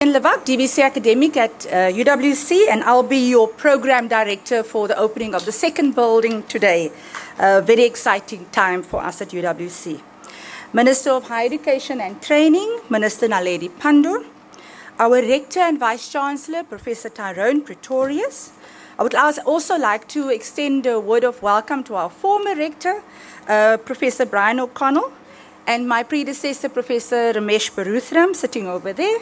Levak, DBC Academic at UWC, and I'll be your program director for the opening of the second building today. Very exciting time for us at UWC. Minister of Higher Education and Training, Minister Naledi Pandor. Our Rector and Vice Chancellor, Professor Tyrone Pretorius. I would also like to extend a word of welcome to our former Rector, Professor Brian O'Connell, and my predecessor, Professor Ramesh Baruthram, sitting over there.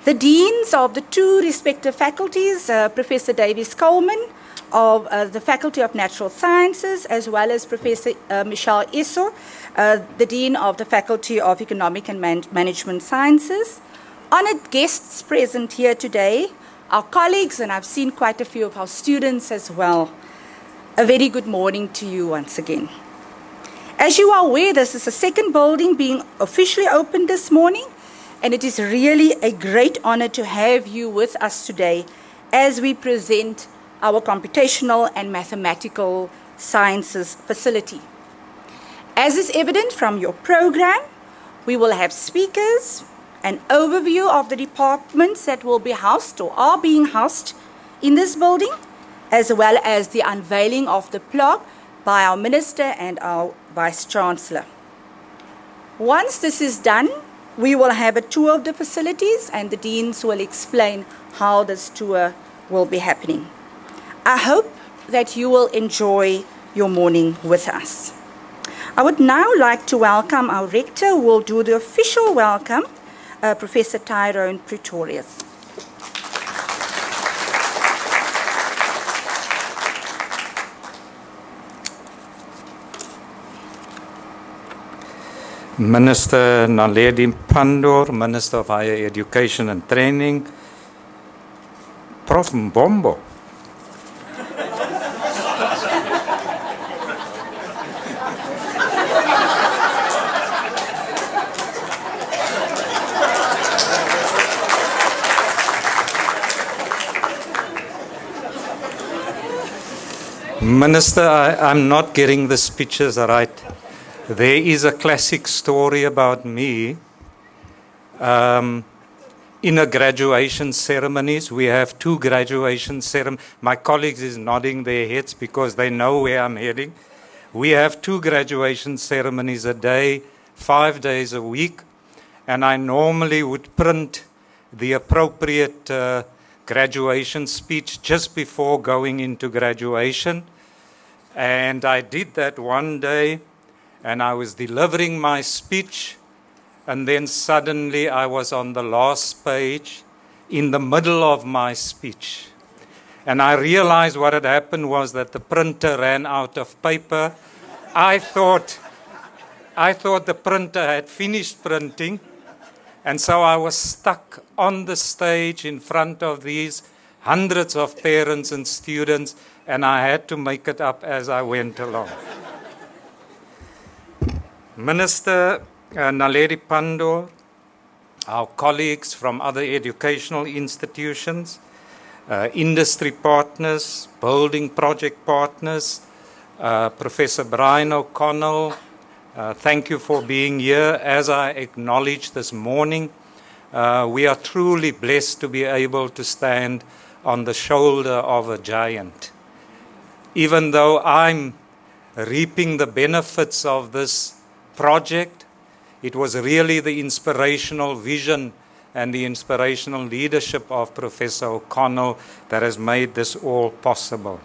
The deans of the two respective faculties, Professor Davies Coleman of the Faculty of Natural Sciences, as well as Professor Michelle Isso, the Dean of the Faculty of Economic and Management Sciences. Honored guests present here today, our colleagues, and I've seen quite a few of our students as well. A very good morning to you once again. As you are aware, this is the second building being officially opened this morning, and it is really a great honor to have you with us today as we present our computational and mathematical sciences facility. As is evident from your program, we will have speakers, an overview of the departments that will be housed or are being housed in this building, as well as the unveiling of the plaque by our Minister and our Vice Chancellor. Once this is done, we will have a tour of the facilities, and the deans will explain how this tour will be happening. I hope that you will enjoy your morning with us. I would now like to welcome our Rector, who will do the official welcome, Professor Tyrone Pretorius. Minister Naledi Pandor, Minister of Higher Education and Training, Prof. Mbombo. Minister, I'm not getting the speeches right. There is a classic story about me. In a graduation ceremonies, we have two graduation ceremonies. My colleagues is nodding their heads because they know where I'm heading. We have two graduation ceremonies a day, 5 days a week, and I normally would print the appropriate graduation speech just before going into graduation. And I did that one day, and I was delivering my speech, and then suddenly I was on the last page in the middle of my speech. And I realized what had happened was that the printer ran out of paper. I thought the printer had finished printing, and so I was stuck on the stage in front of these hundreds of parents and students, and I had to make it up as I went along. Minister Naledi Pandor, our colleagues from other educational institutions, industry partners, building project partners, Professor Brian O'Connell, thank you for being here. As I acknowledged this morning, we are truly blessed to be able to stand on the shoulder of a giant. Even though I'm reaping the benefits of this project, it was really the inspirational vision and the inspirational leadership of Professor O'Connell that has made this all possible.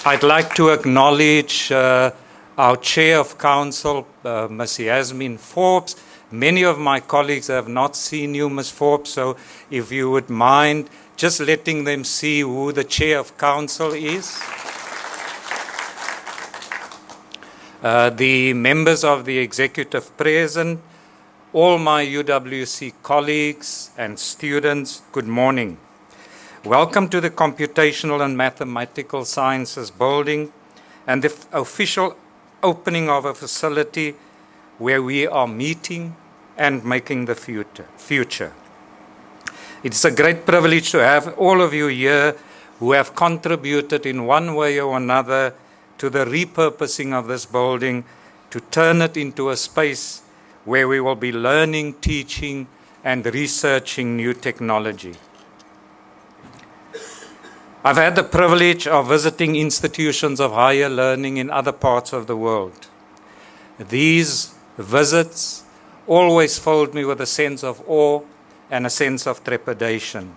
I'd like to acknowledge our Chair of Council, Ms. Yasmin Forbes. Many of my colleagues have not seen you, Ms. Forbes, so if you would mind just letting them see who the Chair of Council is. The members of the executive present, all my UWC colleagues and students, good morning. Welcome to the Computational and Mathematical Sciences building and the official opening of a facility where we are meeting and making the future. It's a great privilege to have all of you here who have contributed in one way or another to the repurposing of this building to turn it into a space where we will be learning, teaching, and researching new technology. I've had the privilege of visiting institutions of higher learning in other parts of the world. These visits always filled me with a sense of awe and a sense of trepidation.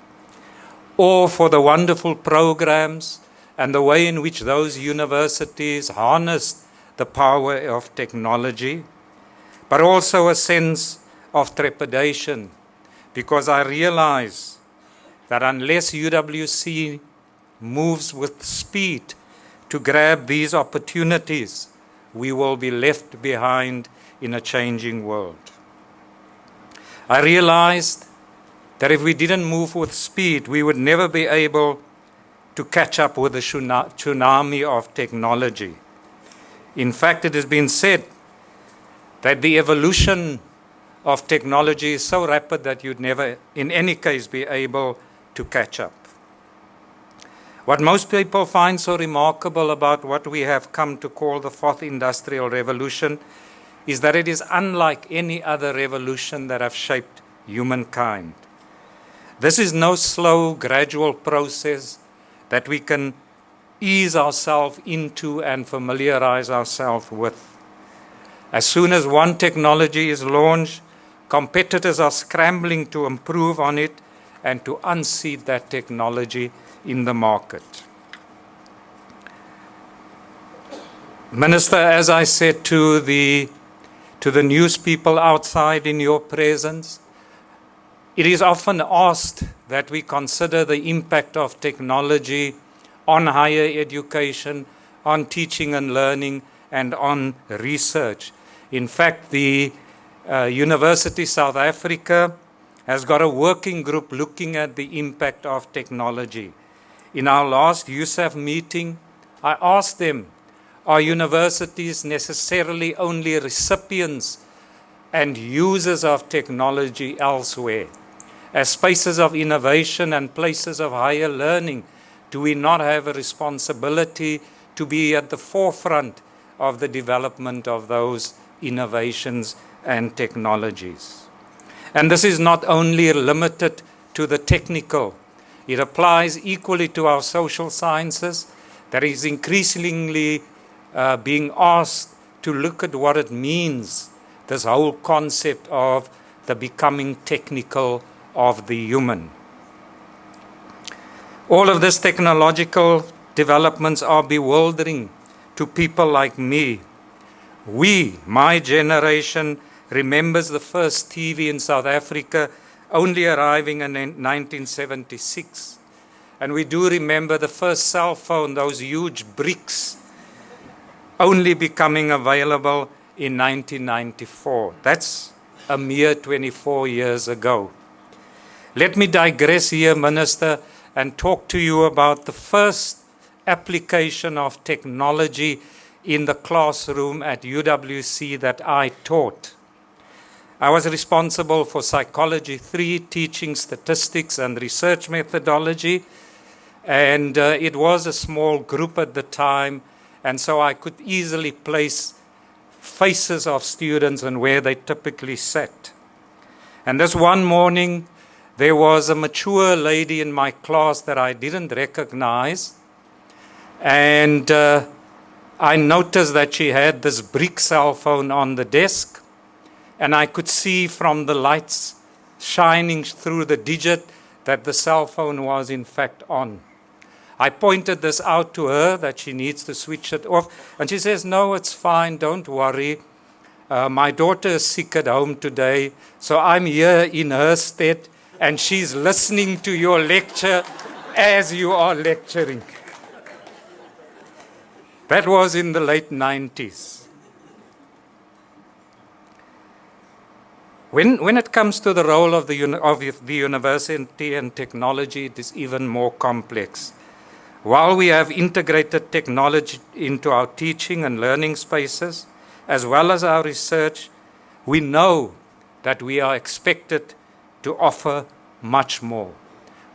Awe for the wonderful programs and the way in which those universities harnessed the power of technology, but also a sense of trepidation, because I realize that unless UWC moves with speed to grab these opportunities, we will be left behind in a changing world. I realized that if we didn't move with speed, we would never be able to catch up with the tsunami of technology. In fact, it has been said that the evolution of technology is so rapid that you'd never, in any case, be able to catch up. What most people find so remarkable about what we have come to call the fourth industrial revolution is that it is unlike any other revolution that have shaped humankind. This is no slow, gradual process that we can ease ourselves into and familiarize ourselves with. As soon as one technology is launched, competitors are scrambling to improve on it and to unseat that technology in the market. Minister, as I said to the news people outside in your presence, it is often asked that we consider the impact of technology on higher education, on teaching and learning, and on research. In fact, the University South Africa has got a working group looking at the impact of technology. In our last USAF meeting, I asked them, are universities necessarily only recipients and users of technology elsewhere? As spaces of innovation and places of higher learning, do we not have a responsibility to be at the forefront of the development of those innovations and technologies? And this is not only limited to the technical. It applies equally to our social sciences that is increasingly being asked to look at what it means, this whole concept of the becoming technical of the human. All of these technological developments are bewildering to people like me. We, my generation, remembers the first TV in South Africa only arriving in 1976. And we do remember the first cell phone, those huge bricks, only becoming available in 1994. That's a mere 24 years ago. Let me digress here, Minister, and talk to you about the first application of technology in the classroom at UWC that I taught. I was responsible for Psychology 3, teaching statistics and research methodology, and it was a small group at the time, and so I could easily place faces of students and where they typically sat. And this one morning, there was a mature lady in my class that I didn't recognize, and I noticed that she had this brick cell phone on the desk, and I could see from the lights shining through the digit that the cell phone was in fact on. I pointed this out to her, that she needs to switch it off, and she says, no, it's fine, don't worry. My daughter is sick at home today, so I'm here in her stead, and she's listening to your lecture as you are lecturing. That was in the late 90s. When it comes to the role of the university and technology, it is even more complex. While we have integrated technology into our teaching and learning spaces, as well as our research, we know that we are expected to offer much more.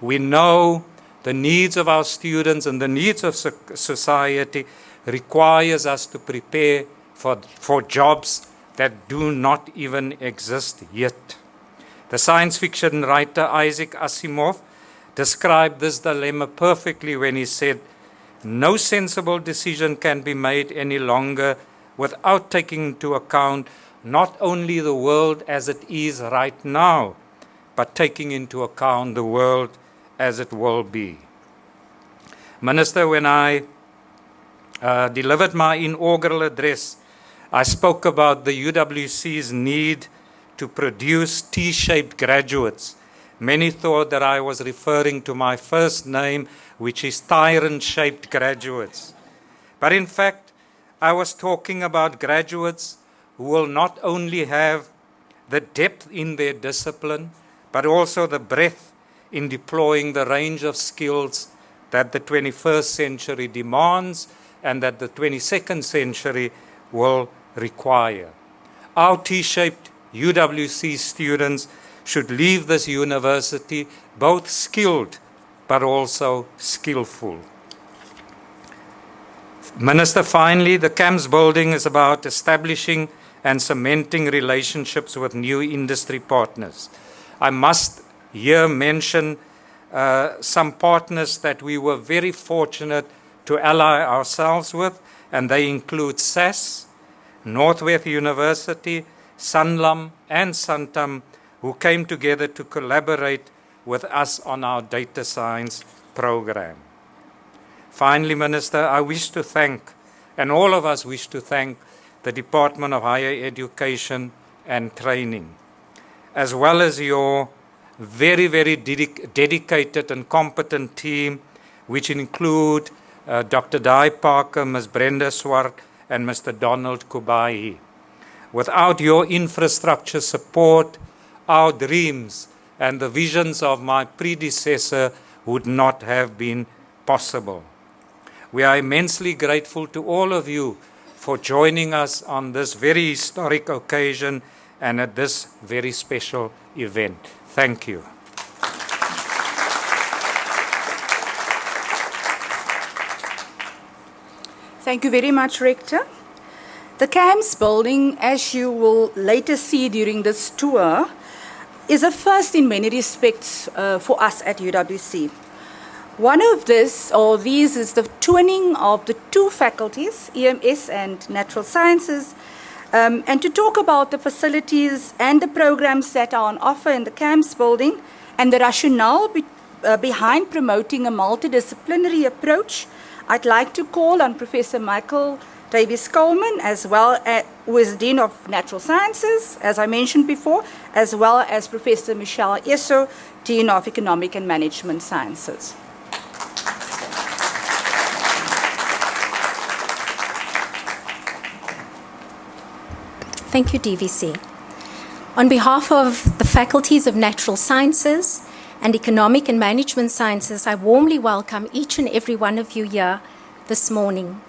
We know the needs of our students and the needs of society requires us to prepare for jobs that do not even exist yet. The science fiction writer Isaac Asimov described this dilemma perfectly when he said, "No sensible decision can be made any longer without taking into account not only the world as it is right now, but taking into account the world as it will be." Minister, when I delivered my inaugural address, I spoke about the UWC's need to produce T-shaped graduates. Many thought that I was referring to my first name, which is tyrant-shaped graduates. But in fact, I was talking about graduates who will not only have the depth in their discipline, but also the breadth in deploying the range of skills that the 21st century demands and that the 22nd century will require. Our T-shaped UWC students should leave this university both skilled but also skillful. Minister, finally, the CAMS building is about establishing and cementing relationships with new industry partners. I must here mention some partners that we were very fortunate to ally ourselves with, and they include SAS, Northwest University, Sanlam, and Santam, who came together to collaborate with us on our data science program. Finally, Minister, I wish to thank, and all of us wish to thank, the Department of Higher Education and Training, as well as your very, very dedicated and competent team, which include Dr. Dai Parker, Ms. Brenda Swart, and Mr. Donald Kubai. Without your infrastructure support, our dreams and the visions of my predecessor would not have been possible. We are immensely grateful to all of you for joining us on this very historic occasion and at this very special event. Thank you. Thank you very much, Rector. The CAMS building, as you will later see during this tour, is a first in many respects for us at UWC. One of these is the twinning of the two faculties, EMS and Natural Sciences, and to talk about the facilities and the programs that are on offer in the CAMS building and the rationale behind promoting a multidisciplinary approach, I'd like to call on Professor Michael Davies-Coleman, as well as, who is Dean of Natural Sciences, as I mentioned before, as well as Professor Michelle Eso, Dean of Economic and Management Sciences. Thank you, DVC. On behalf of the faculties of Natural Sciences and Economic and Management Sciences, I warmly welcome each and every one of you here this morning.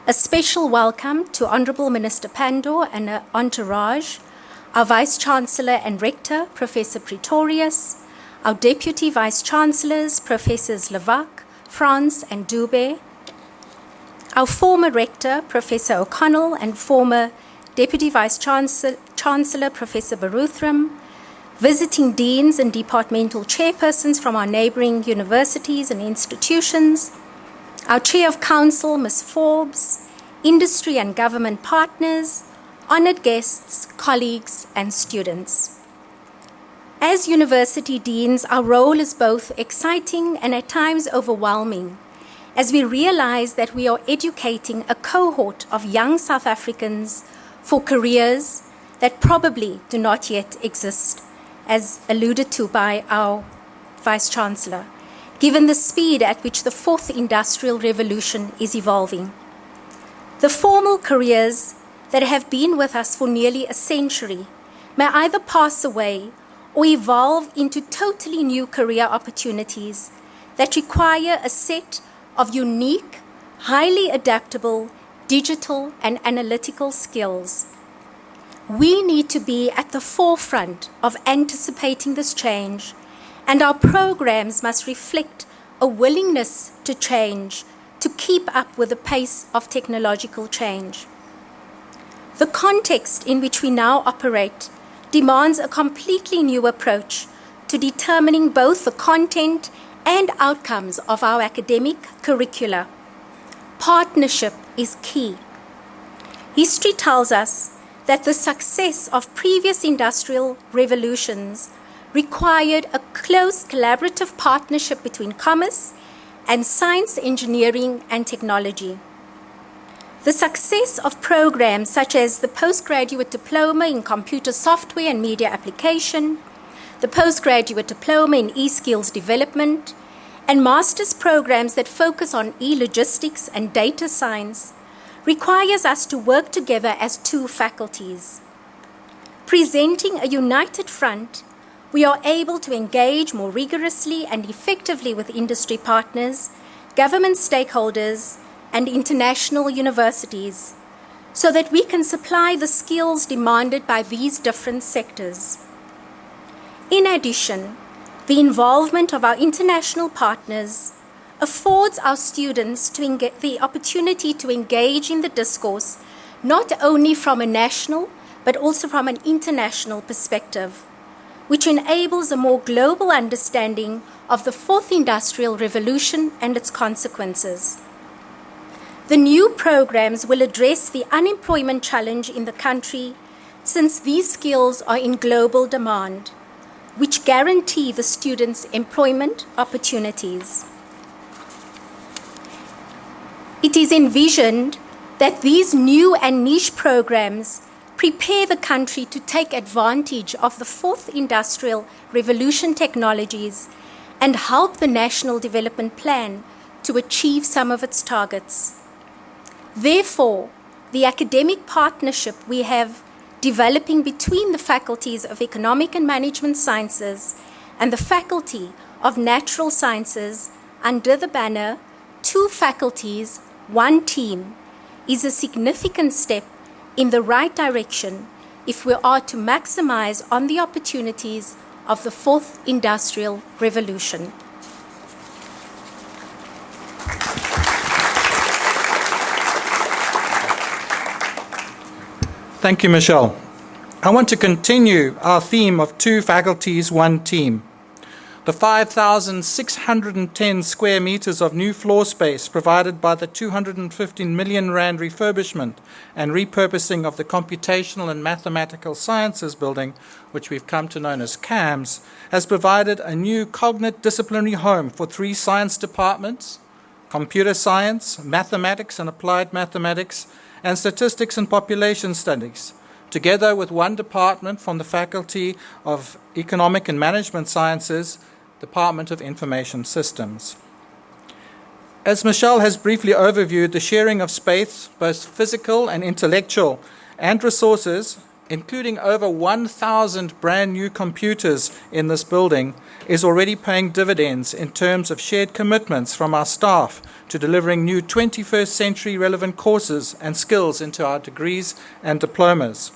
A special welcome to Honourable Minister Pandor and her entourage, our Vice-Chancellor and Rector, Professor Pretorius, our Deputy Vice-Chancellors, Professors Levac, Franz and Dube, our former Rector, Professor O'Connell, and former Deputy Vice-Chancellor, Professor Baruthram, visiting deans and departmental chairpersons from our neighbouring universities and institutions, our Chair of Council, Ms. Forbes, industry and government partners, honoured guests, colleagues and students. As university deans, our role is both exciting and at times overwhelming, as we realise that we are educating a cohort of young South Africans for careers that probably do not yet exist, as alluded to by our Vice-Chancellor, given the speed at which the fourth industrial revolution is evolving. The formal careers that have been with us for nearly a century may either pass away or evolve into totally new career opportunities that require a set of unique, highly adaptable, digital and analytical skills. We need to be at the forefront of anticipating this change, and our programs must reflect a willingness to change, to keep up with the pace of technological change. The context in which we now operate demands a completely new approach to determining both the content and outcomes of our academic curricula. Partnership is key. History tells us that the success of previous industrial revolutions required a close collaborative partnership between commerce and science, engineering, and technology. The success of programs such as the postgraduate diploma in computer software and media application, the postgraduate diploma in e-skills development, and master's programs that focus on e-logistics and data science requires us to work together as two faculties. Presenting a united front, we are able to engage more rigorously and effectively with industry partners, government stakeholders, and international universities, so that we can supply the skills demanded by these different sectors. In addition, the involvement of our international partners affords our students the opportunity to engage in the discourse not only from a national but also from an international perspective, which enables a more global understanding of the fourth industrial revolution and its consequences. The new programs will address the unemployment challenge in the country, since these skills are in global demand, which guarantee the students employment opportunities. It is envisioned that these new and niche programs prepare the country to take advantage of the fourth industrial revolution technologies and help the National Development Plan to achieve some of its targets. Therefore, the academic partnership we have developing between the faculties of Economic and Management Sciences and the Faculty of Natural Sciences under the banner Two Faculties, One Team is a significant step in the right direction if we are to maximize on the opportunities of the fourth industrial revolution. Thank you, Michelle. I want to continue our theme of two faculties, one team. The 5,610 square meters of new floor space provided by the 215 million rand refurbishment and repurposing of the Computational and Mathematical Sciences building, which we've come to know as CAMS, has provided a new cognate disciplinary home for 3 science departments: computer science, mathematics and applied mathematics, and statistics and population studies, together with 1 department from the Faculty of Economic and Management Sciences, Department of Information Systems. As Michelle has briefly overviewed, the sharing of space, both physical and intellectual, and resources, including over 1,000 brand new computers in this building, is already paying dividends in terms of shared commitments from our staff to delivering new 21st century relevant courses and skills into our degrees and diplomas.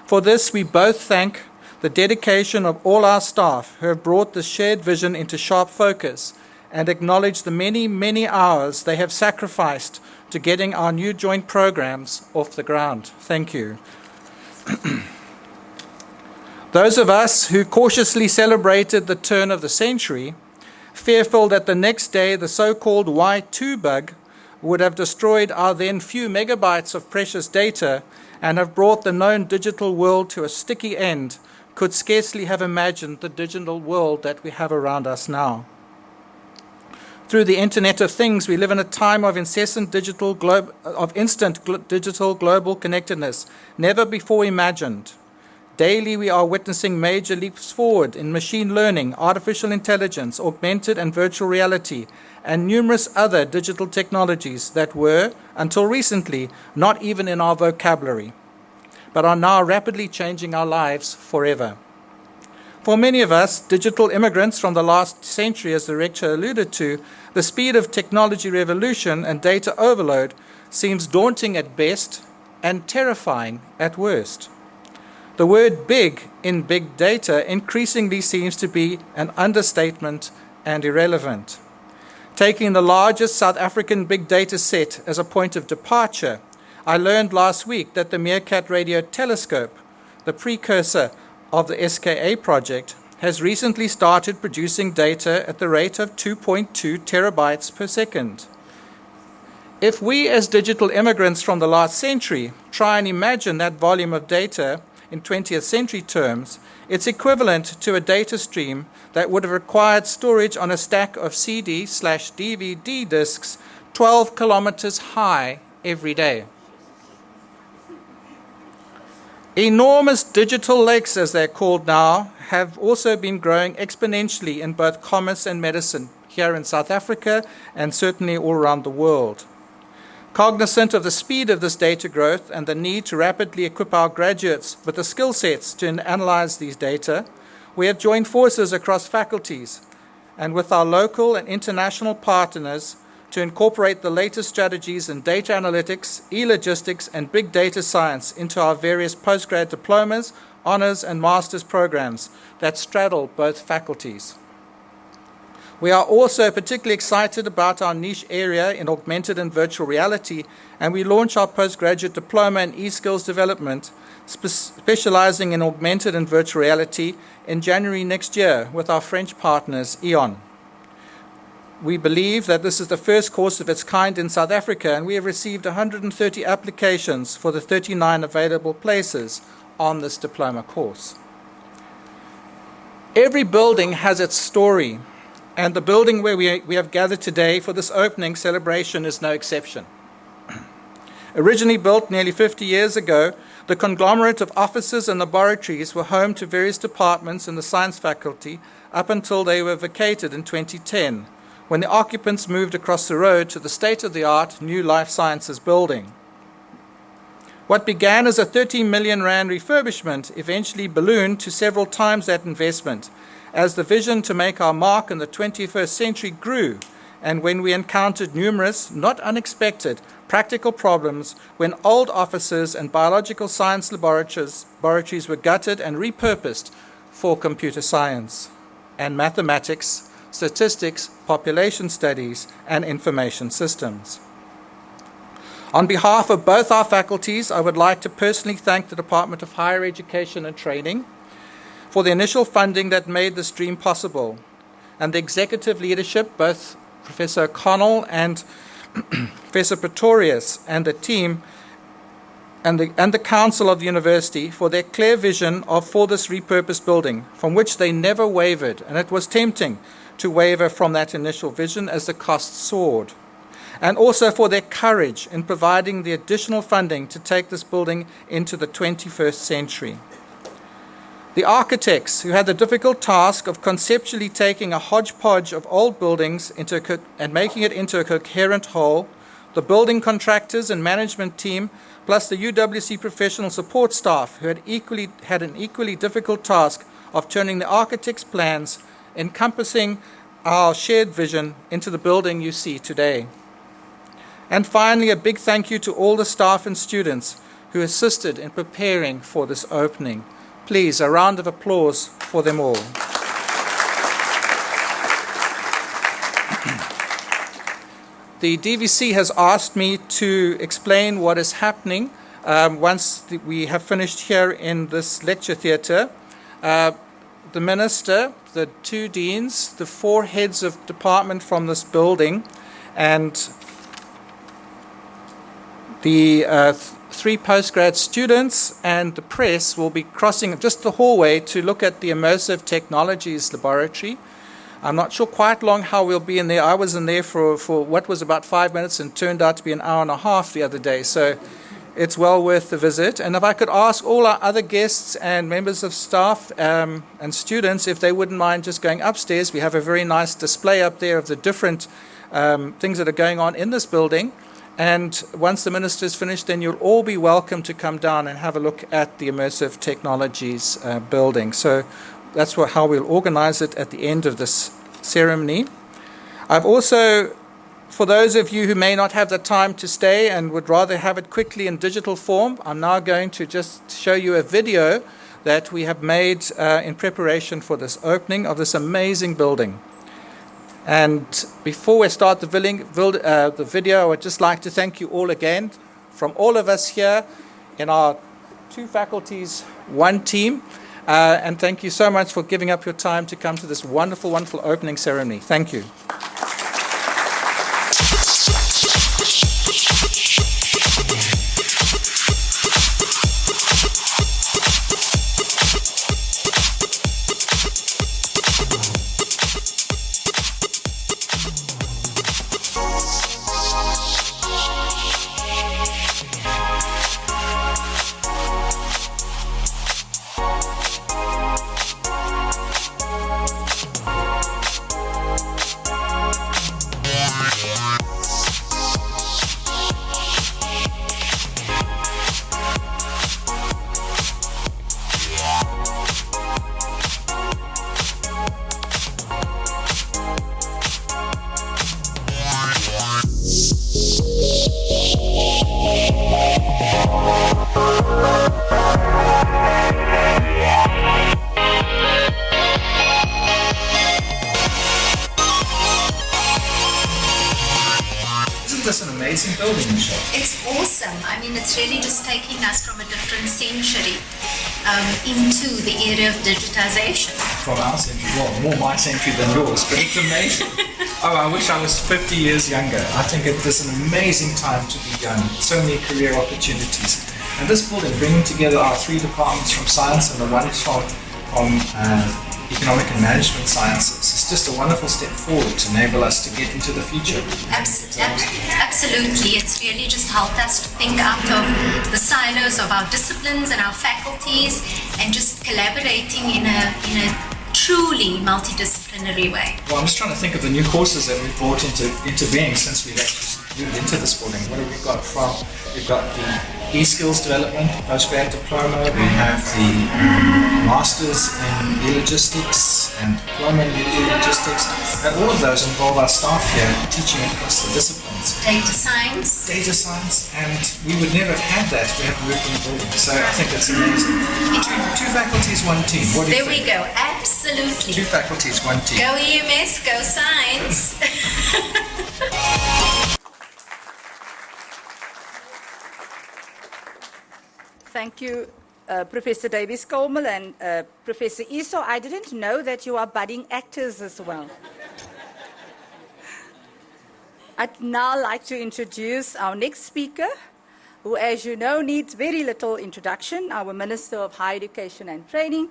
For this, we both thank the dedication of all our staff who have brought this shared vision into sharp focus and acknowledge the many, many hours they have sacrificed to getting our new joint programs off the ground. Thank you. Those of us who cautiously celebrated the turn of the century, fearful that the next day the so-called Y2 bug would have destroyed our then few megabytes of precious data and have brought the known digital world to a sticky end, could scarcely have imagined the digital world that we have around us now. Through the Internet of Things, we live in a time of instant digital global connectedness, never before imagined. Daily, we are witnessing major leaps forward in machine learning, artificial intelligence, augmented and virtual reality, and numerous other digital technologies that were, until recently, not even in our vocabulary, but are now rapidly changing our lives forever. For many of us, digital immigrants from the last century, as the Rector alluded to, the speed of technology revolution and data overload seems daunting at best and terrifying at worst. The word big in big data increasingly seems to be an understatement and irrelevant. Taking the largest South African big data set as a point of departure, I learned last week that the Meerkat Radio Telescope, the precursor of the SKA project, has recently started producing data at the rate of 2.2 terabytes per second. If we as digital immigrants from the last century try and imagine that volume of data in 20th century terms, it's equivalent to a data stream that would have required storage on a stack of CD/DVD disks 12 kilometers high every day. Enormous digital lakes, as they're called now, have also been growing exponentially in both commerce and medicine here in South Africa and certainly all around the world. Cognizant of the speed of this data growth and the need to rapidly equip our graduates with the skill sets to analyze these data, we have joined forces across faculties and with our local and international partners to incorporate the latest strategies in data analytics, e-logistics, and big data science into our various postgrad diplomas, honors, and master's programs that straddle both faculties. We are also particularly excited about our niche area in augmented and virtual reality, and we launch our postgraduate diploma in e-skills development, specializing in augmented and virtual reality in January next year with our French partners, E.ON. We believe that this is the first course of its kind in South Africa, and we have received 130 applications for the 39 available places on this diploma course. Every building has its story, and the building where we have gathered today for this opening celebration is no exception. Originally built nearly 50 years ago, the conglomerate of offices and laboratories were home to various departments in the science faculty up until they were vacated in 2010, when the occupants moved across the road to the state-of-the-art new life sciences building. What began as a 13 million rand refurbishment eventually ballooned to several times that investment as the vision to make our mark in the 21st century grew, and when we encountered numerous, not unexpected, practical problems when old offices and biological science laboratories were gutted and repurposed for computer science and mathematics, statistics, population studies, and information systems. On behalf of both our faculties, I would like to personally thank the Department of Higher Education and Training for the initial funding that made this dream possible, and the executive leadership, both Professor O'Connell and Professor Pretorius, and the team and the council of the university for their clear vision for this repurposed building, from which they never wavered, and it was tempting to waver from that initial vision as the costs soared, and also for their courage in providing the additional funding to take this building into the 21st century. The architects, who had the difficult task of conceptually taking a hodgepodge of old buildings and making it into a coherent whole, the building contractors and management team, plus the UWC professional support staff, who had an equally difficult task of turning the architect's plans encompassing our shared vision into the building you see today. And finally, a big thank you to all the staff and students who assisted in preparing for this opening. Please, a round of applause for them all. The DVC has asked me to explain what is happening once we have finished here in this lecture theatre. The Minister, the two deans, the four heads of department from this building, and the three postgrad students and the press will be crossing just the hallway to look at the Immersive Technologies Laboratory. I'm not sure quite long how we'll be in there. I was in there for what was about 5 minutes and turned out to be an hour and a half the other day. So it's well worth the visit. And if I could ask all our other guests and members of staff and students if they wouldn't mind just going upstairs. We have a very nice display up there of the different things that are going on in this building. And once the minister is finished, then you'll all be welcome to come down and have a look at the Immersive Technologies building. So that's how we'll organize it at the end of this ceremony. I've also, for those of you who may not have the time to stay and would rather have it quickly in digital form, I'm now going to just show you a video that we have made in preparation for this opening of this amazing building. And before we start the video, I would just like to thank you all again from all of us here in our 2 faculties, 1 team. And thank you so much for giving up your time to come to this wonderful, wonderful opening ceremony. Thank you. Amazing building, Michelle. It's awesome. I mean, it's really just taking us from a different century into the era of digitization. From our century, well, more my century than yours, but it's amazing. Oh, I wish I was 50 years younger. I think it is an amazing time to be young. So many career opportunities. And this building, bringing together our 3 departments from science and the one from economic and management sciences, it's just a wonderful step forward to enable us to get into the future. Absolutely. It's really just helped us to think out of the silos of our disciplines and our faculties and just collaborating in a truly multidisciplinary way. Well, I'm just trying to think of the new courses that we've brought into being since we've actually moved into this building. What have we got from? We've got the e-skills development, postgrad diploma. We have the masters in e-logistics and diploma in e-logistics. And all of those involve our staff here teaching across the disciplines. Data science. Data science, and we would never have had that if we hadn't moved in the building. So I think it's amazing. Two faculties, 1 team. What do you think? There we go. Absolutely. 2 faculties, 1 team. Go EMS, go science. Thank you, Professor Davies-Coleman and Professor Iso. I didn't know that you are budding actors as well. I'd now like to introduce our next speaker, who, as you know, needs very little introduction, our Minister of Higher Education and Training,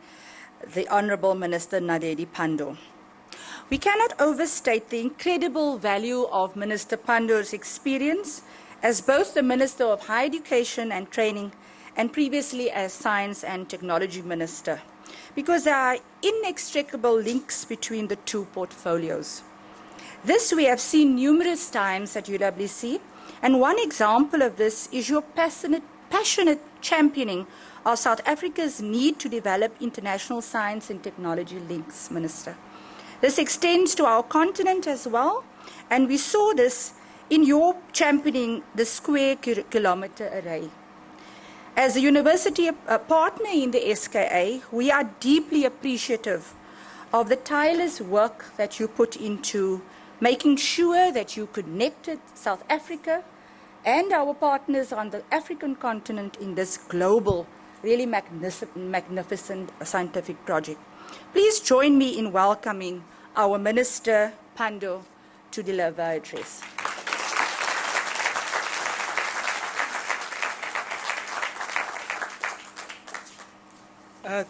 the Honourable Minister Naledi Pandor. We cannot overstate the incredible value of Minister Pandor's experience as both the Minister of Higher Education and Training and previously as Science and Technology Minister, because there are inextricable links between the 2 portfolios. This we have seen numerous times at UWC, and one example of this is your passionate championing of South Africa's need to develop international science and technology links, Minister. This extends to our continent as well, and we saw this in your championing the Square Kilometre Array. As a university partner in the SKA, we are deeply appreciative of the tireless work that you put into making sure that you connected South Africa and our partners on the African continent in this global, really magnificent scientific project. Please join me in welcoming our Minister Pandor to deliver her address.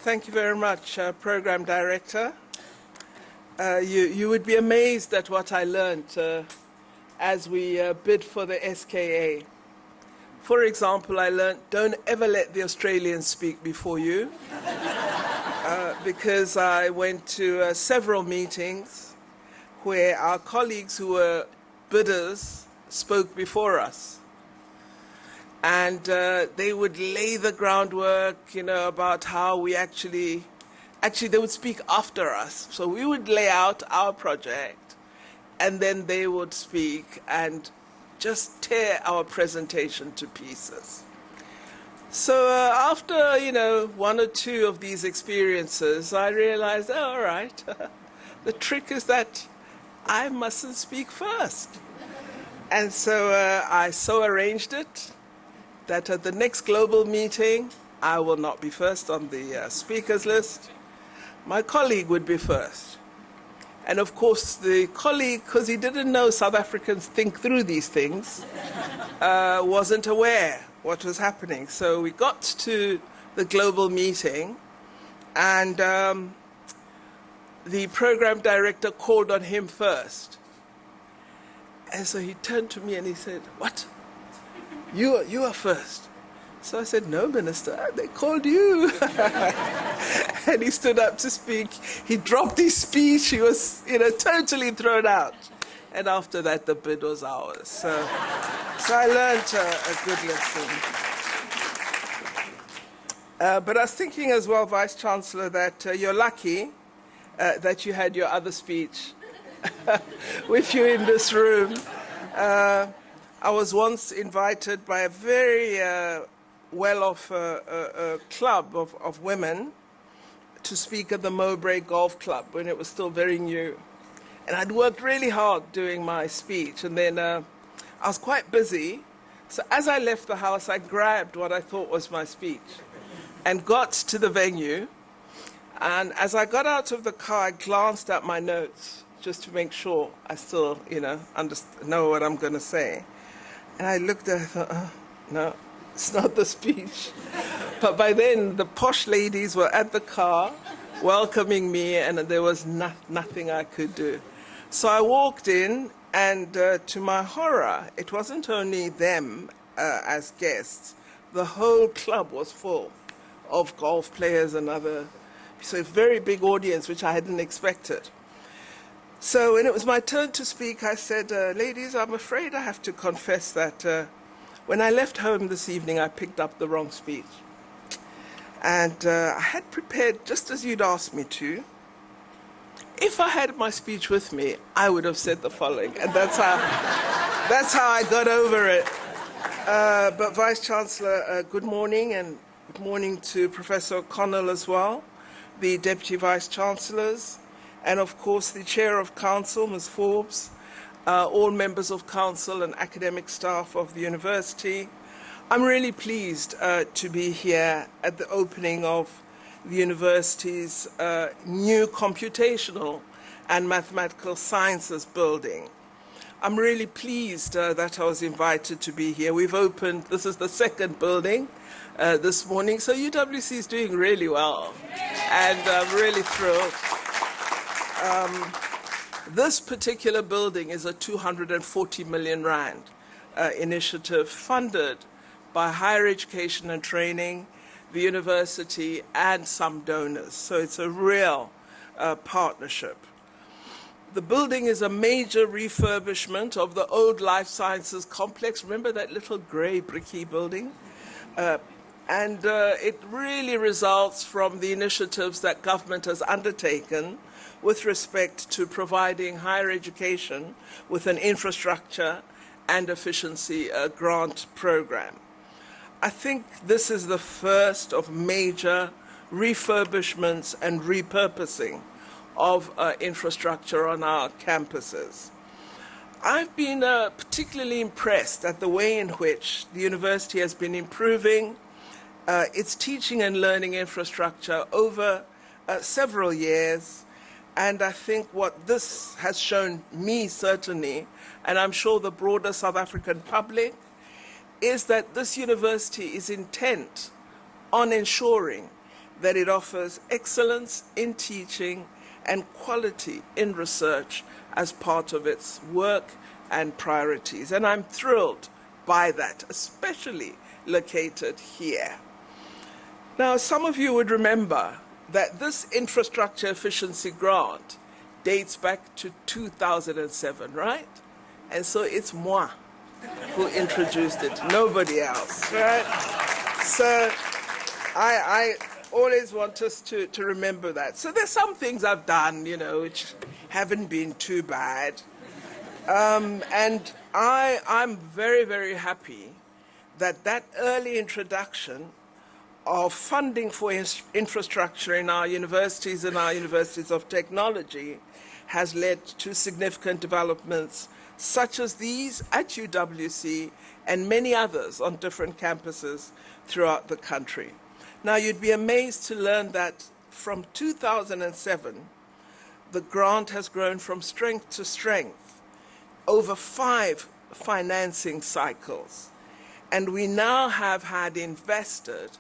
Thank you very much, Program Director. You would be amazed at what I learned as we bid for the SKA. For example, I learned don't ever let the Australians speak before you, because I went to several meetings where our colleagues who were bidders spoke before us. And they would lay the groundwork, about how we actually they would speak after us. So we would lay out our project, and then they would speak and just tear our presentation to pieces. So after, 1 or 2 of these experiences, I realized, all right, the trick is that I mustn't speak first. And so I so arranged it that at the next global meeting, I will not be first on the speakers list. My colleague would be first. And of course, the colleague, because he didn't know South Africans think through these things, wasn't aware what was happening. So we got to the global meeting, and the program director called on him first. And so he turned to me and he said, "What? You are first." So I said, "No, Minister, they called you." And he stood up to speak. He dropped his speech. He was, totally thrown out. And after that, the bid was ours. So I learned a good lesson. But I was thinking as well, Vice Chancellor, that you're lucky that you had your other speech with you in this room. I was once invited by a very well-off club of women to speak at the Mowbray Golf Club when it was still very new. And I'd worked really hard doing my speech, and then I was quite busy. So as I left the house, I grabbed what I thought was my speech and got to the venue. And as I got out of the car, I glanced at my notes just to make sure I still, know what I'm going to say. And I looked at it, I thought, no, it's not the speech. But by then, the posh ladies were at the car welcoming me, and there was nothing I could do. So I walked in, and to my horror, it wasn't only them as guests. The whole club was full of golf players and other. So a very big audience, which I hadn't expected. So when it was my turn to speak, I said, "Ladies, I'm afraid I have to confess that when I left home this evening, I picked up the wrong speech. And I had prepared just as you'd asked me to. If I had my speech with me, I would have said the following." And that's how I got over it. But Vice Chancellor, good morning, and good morning to Professor O'Connell as well, the Deputy Vice Chancellors, and of course the Chair of Council, Ms. Forbes, all members of Council and academic staff of the university. I'm really pleased to be here at the opening of the university's new Computational and Mathematical Sciences building. I'm really pleased that I was invited to be here. We've opened, this is the second building this morning, so UWC is doing really well, and I'm really thrilled. This particular building is a 240 million rand initiative funded by Higher Education and Training, the university, and some donors. So it's a real partnership. The building is a major refurbishment of the old life sciences complex. Remember that little grey bricky building? And it really results from the initiatives that government has undertaken with respect to providing higher education with an infrastructure and efficiency grant program. I think this is the first of major refurbishments and repurposing of infrastructure on our campuses. I've been particularly impressed at the way in which the university has been improving its teaching and learning infrastructure over several years. And I think what this has shown me, certainly, and I'm sure the broader South African public, is that this university is intent on ensuring that it offers excellence in teaching and quality in research as part of its work and priorities. And I'm thrilled by that, especially located here. Now, some of you would remember that this infrastructure efficiency grant dates back to 2007, right? And so it's moi who introduced it, nobody else, right? So I always want us to remember that. So there's some things I've done, which haven't been too bad. And I'm very, very happy that early introduction of funding for infrastructure in our universities and our universities of technology has led to significant developments such as these at UWC and many others on different campuses throughout the country. Now, you'd be amazed to learn that from 2007, the grant has grown from strength to strength, over 5 financing cycles. And we now have had invested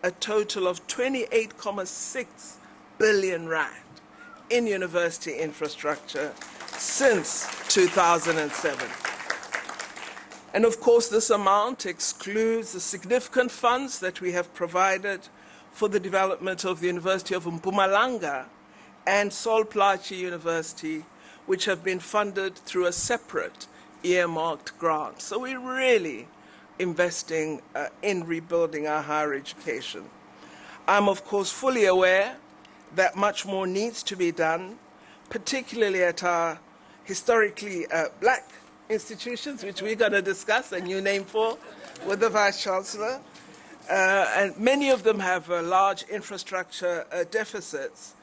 a total of 28.6 billion rand in university infrastructure since 2007. And of course, this amount excludes the significant funds that we have provided for the development of the University of Mpumalanga and Sol Plaatje University, which have been funded through a separate earmarked grant. So we're really investing in rebuilding our higher education. I'm, of course, fully aware that much more needs to be done, particularly at our historically black institutions, which we're going to discuss a new name for with the Vice-Chancellor. And many of them have large infrastructure deficits,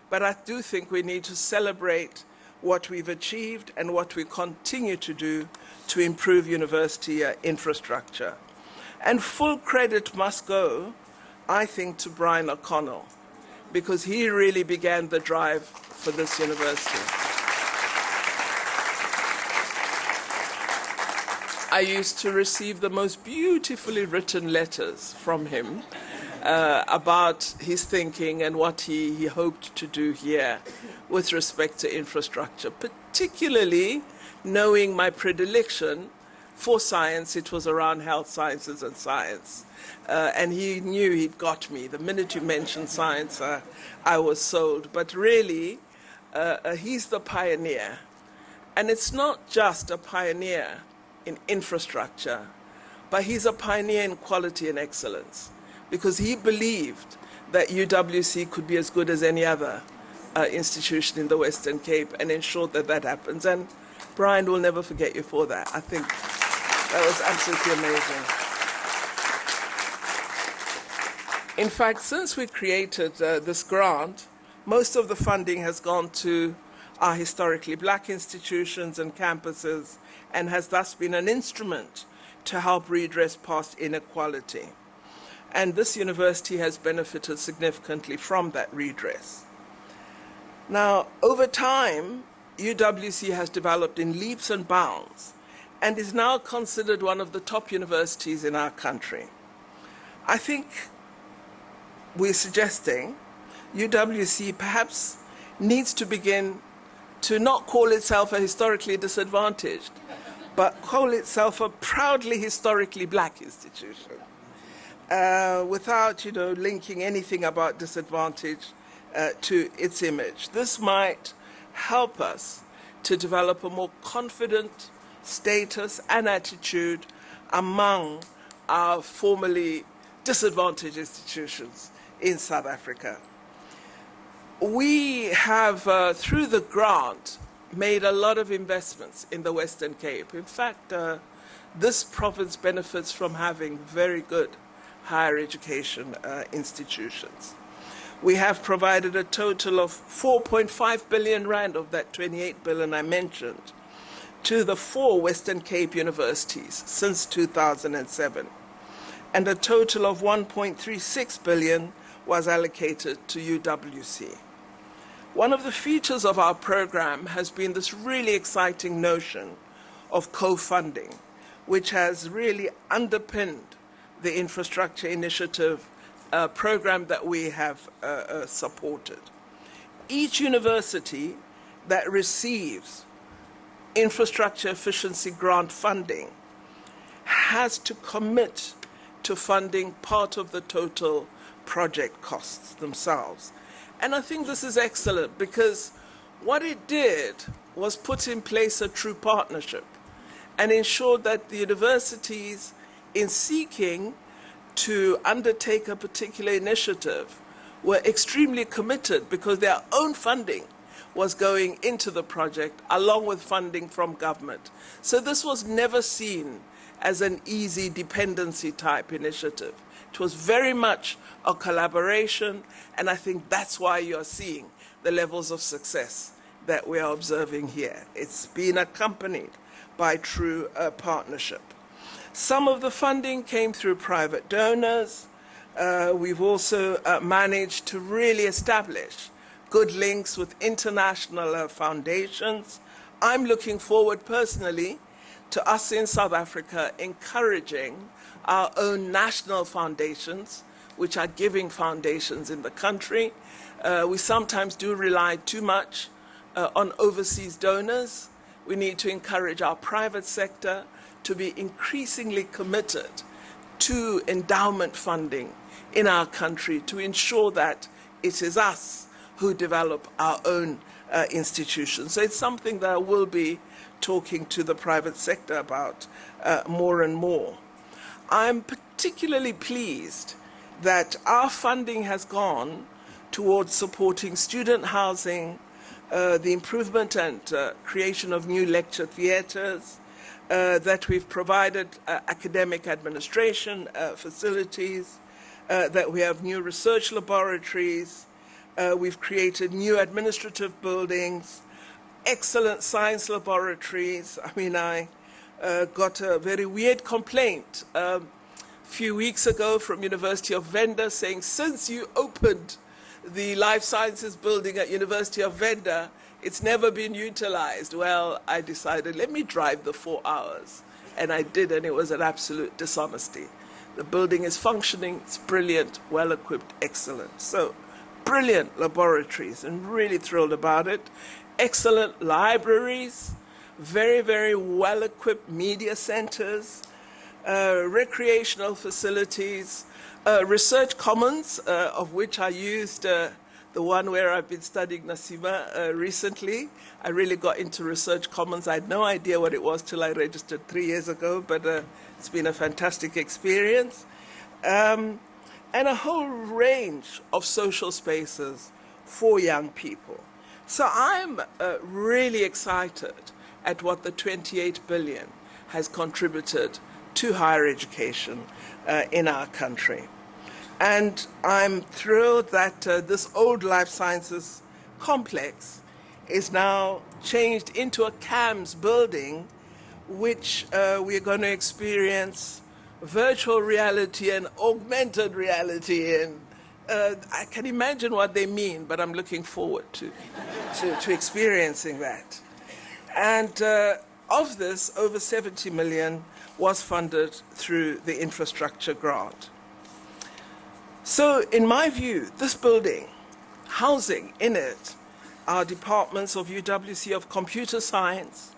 but I do think we need to celebrate what we've achieved and what we continue to do to improve university infrastructure. And full credit must go, I think, to Brian O'Connell, because he really began the drive for this university. I used to receive the most beautifully written letters from him about his thinking and what he hoped to do here with respect to infrastructure, particularly knowing my predilection for science. It was around health sciences and science. And he knew he'd got me. The minute you mentioned science, I was sold. But really, he's the pioneer. And it's not just a pioneer in infrastructure, but he's a pioneer in quality and excellence, because he believed that UWC could be as good as any other institution in the Western Cape, and ensured that that happens. And Brian will never forget you for that. I think that was absolutely amazing. In fact, since we created this grant, most of the funding has gone to our historically black institutions and campuses, and has thus been an instrument to help redress past inequality. And this university has benefited significantly from that redress. Now, over time, UWC has developed in leaps and bounds and is now considered one of the top universities in our country. I think we're suggesting UWC perhaps needs to begin to not call itself a historically disadvantaged, but call itself a proudly historically black institution, without, linking anything about disadvantage to its image. This might help us to develop a more confident status and attitude among our formerly disadvantaged institutions in South Africa. We have, through the grant, made a lot of investments in the Western Cape. In fact, this province benefits from having very good higher education institutions. We have provided a total of 4.5 billion rand of that 28 billion I mentioned to the 4 Western Cape universities since 2007. And a total of 1.36 billion was allocated to UWC. One of the features of our program has been this really exciting notion of co-funding, which has really underpinned the infrastructure initiative program that we have supported. Each university that receives infrastructure efficiency grant funding has to commit to funding part of the total project costs themselves. And I think this is excellent, because what it did was put in place a true partnership and ensured that the universities, in seeking to undertake a particular initiative, were extremely committed, because their own funding was going into the project along with funding from government. So this was never seen as an easy dependency type initiative. It was very much a collaboration, and I think that's why you're seeing the levels of success that we are observing here. It's been accompanied by true partnership. Some of the funding came through private donors. We've also managed to really establish good links with international foundations. I'm looking forward personally to us in South Africa encouraging our own national foundations, which are giving foundations in the country. We sometimes do rely too much on overseas donors. We need to encourage our private sector to be increasingly committed to endowment funding in our country to ensure that it is us who develop our own institutions. So it's something that I will be talking to the private sector about more and more. I'm particularly pleased that our funding has gone towards supporting student housing, the improvement and creation of new lecture theatres, that we've provided academic administration facilities, that we have new research laboratories, we've created new administrative buildings, excellent science laboratories. I mean, I got a very weird complaint a few weeks ago from University of Venda saying, since you opened the life sciences building at University of Venda, it's never been utilized. Well, I decided, let me drive the 4 hours. And I did, and it was an absolute dishonesty. The building is functioning, it's brilliant, well-equipped, excellent. So, brilliant laboratories, and really thrilled about it. Excellent libraries, very, very well-equipped media centers, recreational facilities, research commons, of which I used the one where I've been studying Nasima recently. I really got into research commons. I had no idea what it was till I registered 3 years ago, but it's been a fantastic experience. And a whole range of social spaces for young people. So I'm really excited at what the 28 billion has contributed to higher education in our country. And I'm thrilled that this old life sciences complex is now changed into a CAMS building, which we're going to experience virtual reality and augmented reality in. I can imagine what they mean, but I'm looking forward to experiencing that. And of this, over 70 million was funded through the infrastructure grant. So, in my view, this building, housing in it, are departments of UWC of computer science,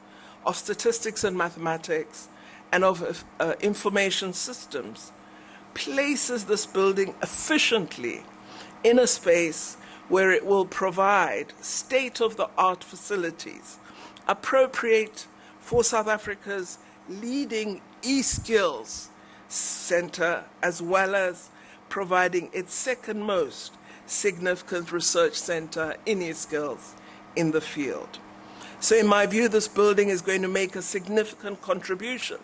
of statistics and mathematics, and of information systems, places this building efficiently in a space where it will provide state-of-the-art facilities, appropriate for South Africa's leading e-skills center, as well as providing its second most significant research center in e-skills in the field. So in my view, this building is going to make a significant contribution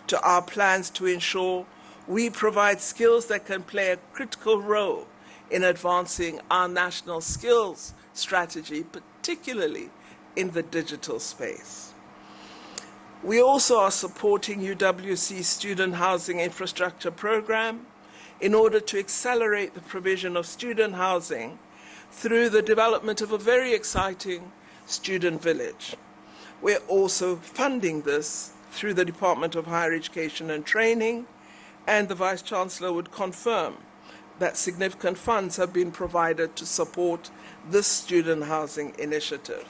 to our plans to ensure we provide skills that can play a critical role in advancing our national skills strategy, particularly in the digital space. We also are supporting UWC's Student Housing Infrastructure Program in order to accelerate the provision of student housing through the development of a very exciting student village. We're also funding this through the Department of Higher Education and Training, and the Vice-Chancellor would confirm that significant funds have been provided to support this student housing initiative.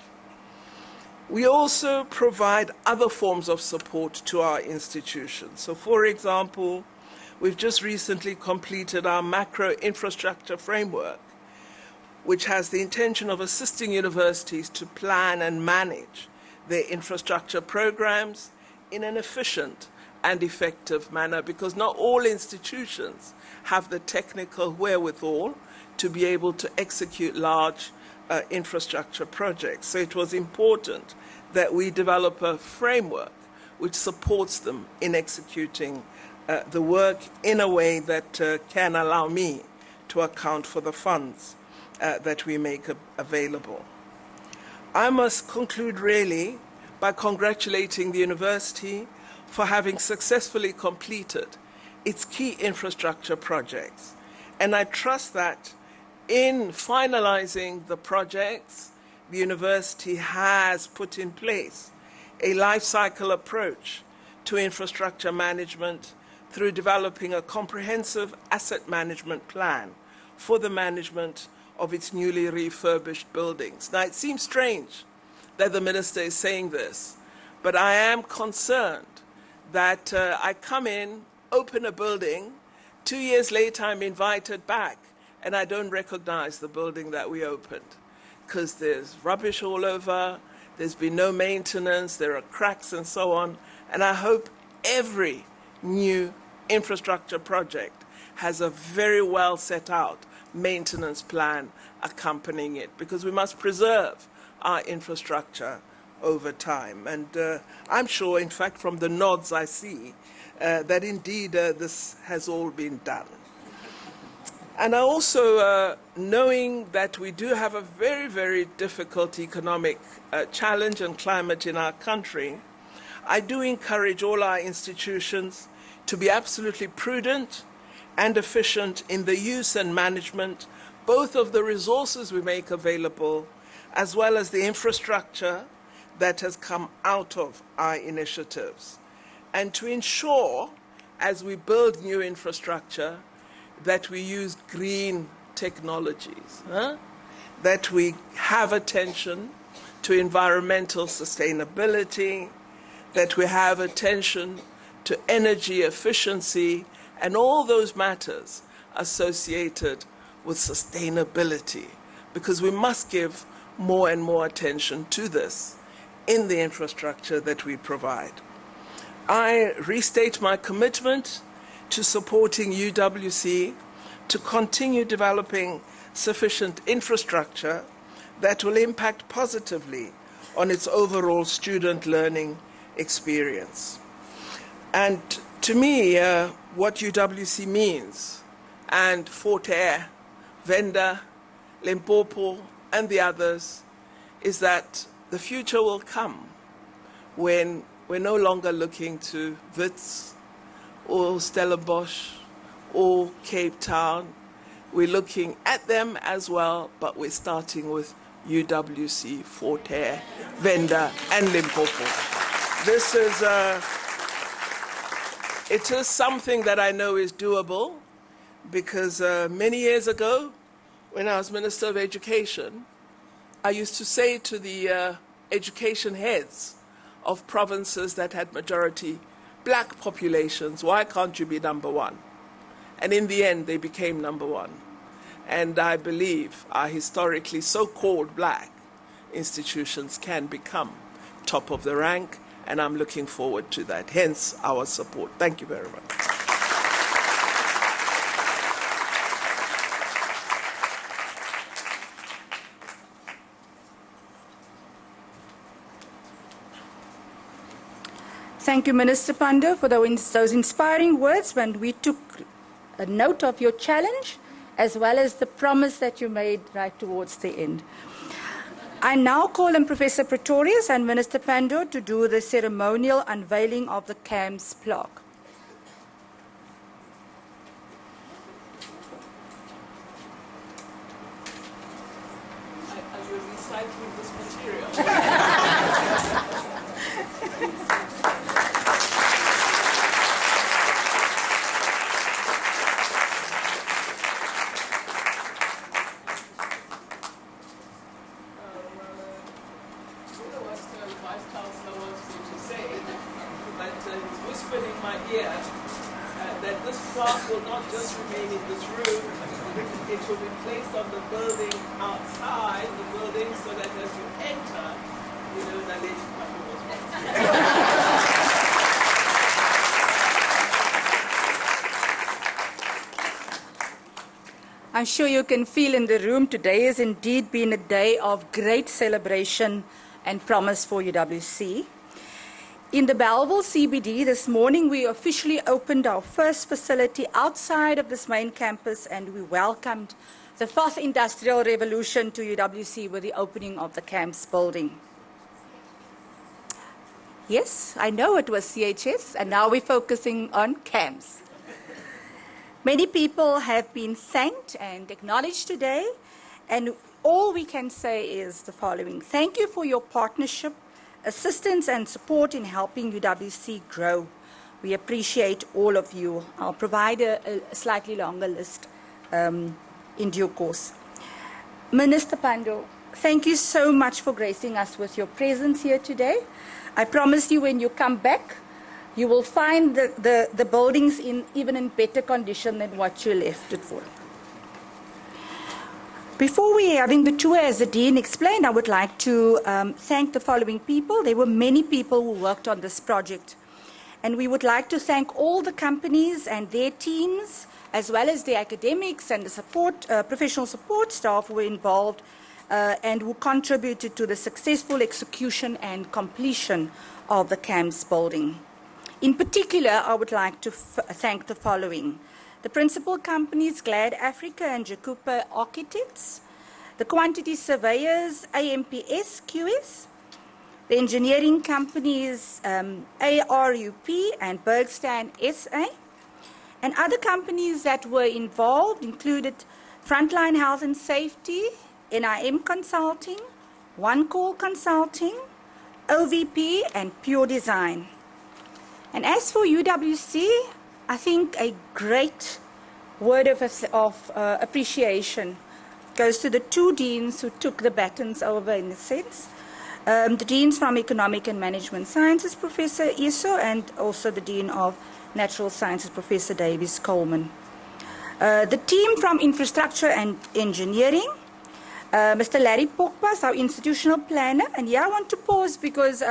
We also provide other forms of support to our institutions. So, for example, we've just recently completed our macro infrastructure framework, which has the intention of assisting universities to plan and manage their infrastructure programs in an efficient and effective manner, because not all institutions have the technical wherewithal to be able to execute large infrastructure projects. So it was important that we develop a framework which supports them in executing the work in a way that can allow me to account for the funds that we make available. I must conclude really by congratulating the university for having successfully completed its key infrastructure projects. And I trust that in finalizing the projects, the university has put in place a life cycle approach to infrastructure management through developing a comprehensive asset management plan for the management of its newly refurbished buildings. Now, it seems strange that the minister is saying this, but I am concerned that I come in, open a building, 2 years later I'm invited back, and I don't recognize the building that we opened because there's rubbish all over, there's been no maintenance, there are cracks and so on, and I hope every new infrastructure project has a very well set out maintenance plan accompanying it, because we must preserve our infrastructure over time. And I'm sure, in fact, from the nods I see, that indeed this has all been done. And I also, knowing that we do have a very, very difficult economic challenge and climate in our country, I do encourage all our institutions to be absolutely prudent and efficient in the use and management both of the resources we make available as well as the infrastructure that has come out of our initiatives. And to ensure, as we build new infrastructure, that we use green technologies, that we have attention to environmental sustainability, that we have attention to energy efficiency, and all those matters associated with sustainability, because we must give more and more attention to this in the infrastructure that we provide. I restate my commitment to supporting UWC to continue developing sufficient infrastructure that will impact positively on its overall student learning experience. And to me, what UWC means, and Forte, Venda, Limpopo, and the others, is that the future will come when we're no longer looking to Wits or Stellenbosch or Cape Town. We're looking at them as well, but we're starting with UWC, Forte, Venda, and Limpopo. This is it is something that I know is doable, because many years ago, when I was Minister of Education, I used to say to the education heads of provinces that had majority black populations, why can't you be number one? And in the end, they became number one. And I believe our historically so-called black institutions can become top of the rank, and I'm looking forward to that, hence our support. Thank you very much. Thank you, Minister Pandor, for those inspiring words when we took a note of your challenge as well as the promise that you made right towards the end. I now call on Professor Pretorius and Minister Pandor to do the ceremonial unveiling of the CAMS plaque. Are you recycling this material? Will not just remain in this room, it will be placed on the building outside the building so that as you enter, you know that it's I'm sure you can feel in the room today has indeed been a day of great celebration and promise for UWC. In the Belleville CBD this morning, we officially opened our first facility outside of this main campus, and we welcomed the fourth industrial revolution to UWC with the opening of the CAMS building. Yes, I know it was CHS, and now we're focusing on CAMS. Many people have been thanked and acknowledged today, and all we can say is the following. Thank you for your partnership, assistance, and support in helping UWC grow. We appreciate all of you. I'll provide a slightly longer list in due course. Minister Pandor, thank you so much for gracing us with your presence here today. I promise you when you come back, you will find the buildings even in better condition than what you left it for. Before we're having the tour, as the Dean explained, I would like to thank the following people. There were many people who worked on this project. And we would like to thank all the companies and their teams, as well as the academics and the support, professional support staff who were involved and who contributed to the successful execution and completion of the CAMS building. In particular, I would like to thank the following. The principal companies, Glad Africa and Jacupa Architects, the quantity surveyors, AMPS QS, the engineering companies, ARUP and Bergstein SA, and other companies that were involved included Frontline Health and Safety, NIM Consulting, One Call Consulting, OVP, and Pure Design. And as for UWC, I think a great word of appreciation goes to the two deans who took the batons over in a sense. The deans from Economic and Management Sciences, Professor Iso, and also the Dean of Natural Sciences, Professor Davies Coleman. The team from Infrastructure and Engineering, Mr. Larry Pokpas, our institutional planner. And here I want to pause because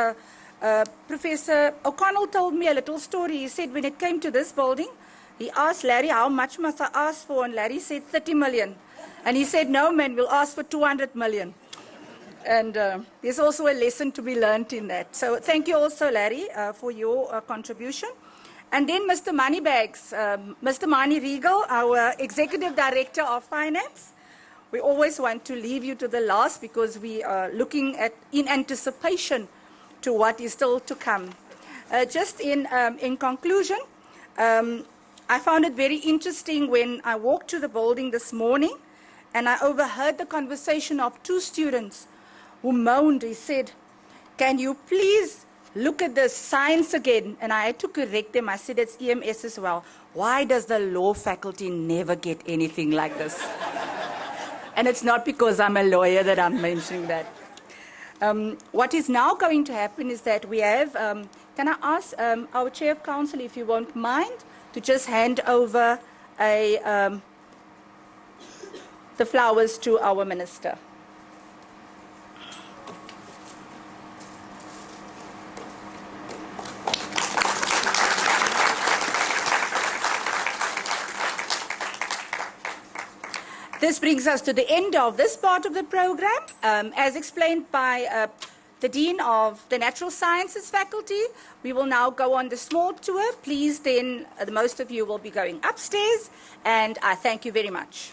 Professor O'Connell told me a little story. He said when it came to this building, he asked Larry, how much must I ask for? And Larry said 30 million. And he said, no, man, we'll ask for 200 million. And there's also a lesson to be learned in that. So thank you also, Larry, for your contribution. And then Mr. Moneybags, Mr. Mani Regal, our Executive Director of Finance. We always want to leave you to the last because we are looking at in anticipation to what is still to come. Just in conclusion, I found it very interesting when I walked to the building this morning and I overheard the conversation of two students who moaned. He said, can you please look at the science again? And I had to correct them. I said, it's EMS as well. Why does the law faculty never get anything like this? And it's not because I'm a lawyer that I'm mentioning that. What is now going to happen is that we have, can I ask our Chair of Council, if you won't mind, to just hand over the flowers to our Minister. This brings us to the end of this part of the program. As explained by the Dean of the Natural Sciences faculty, we will now go on the small tour. Please then, most of you will be going upstairs, and I thank you very much.